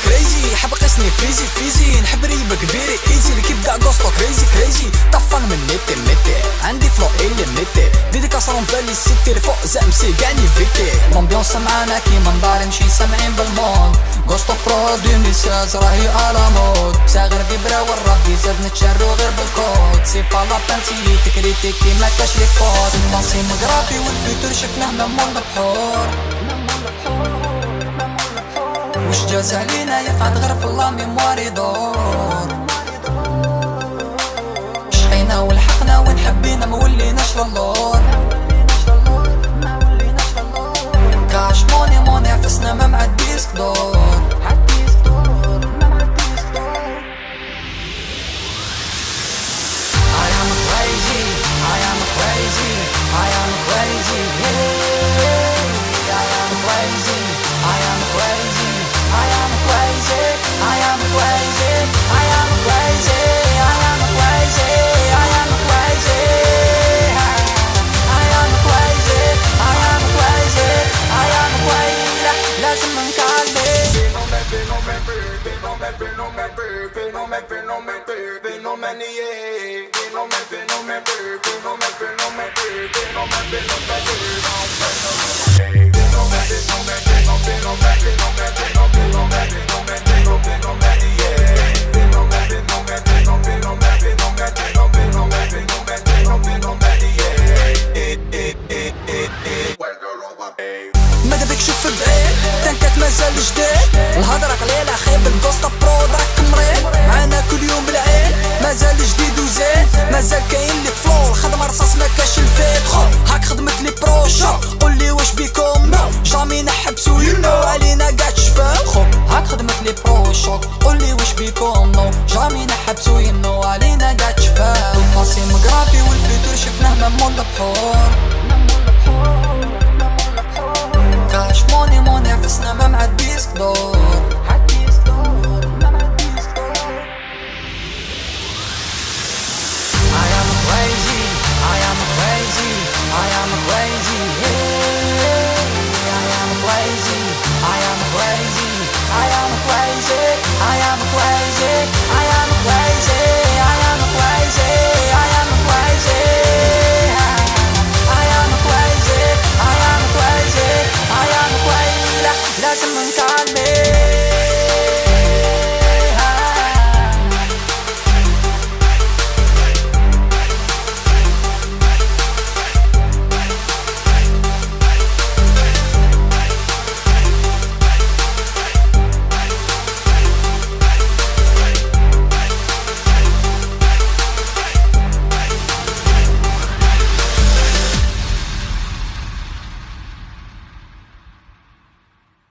كريزي حب قسني فيزي نحب ريبك فيري ايزي اللي كيبدا غوستو كريزي طفن من نتي عندي فلو ميتي ديدي كاسرون فالي سيتي الفوق زامسي كاعني فيكي الامبيونس معانا كيما ندار نمشي سامعين بالموند غوستو برو 2016 راهي على مود صاغر فيبرا والربي زاد نتشارو غير بالكود سي با لا بانتي تكريتيكي ما كاش لي فوت الباسي مغرافي والفيتور شفناه ممون البحور وش جاز علينا يقعد غير في الله ميمواري دور شقينا ولحقنا وين حبينا موليناش للور كاش موني عفسنا ما مع الديسك دور ماذا بك شوف بعيد تنكات مازال جديد الهضرة قليلة خيب الكوستا برو دراك مريض معانا كل يوم بالعيد مازال جديد وزيد مازال كاين لي فلو الخدمة رصاص ما كاش الفيد هاك خدمت لي بروشا قولي واش بيكم جامي نحبسو ينو علينا قاع تشفى هاك خدمت لي بروشا قولي واش بيكم جامي نحبسو ينو علينا قاع تشفى الباسي مغرافي والفيتور شفناه ممون البحور كاش موني عفسنا ما مع الديسك دور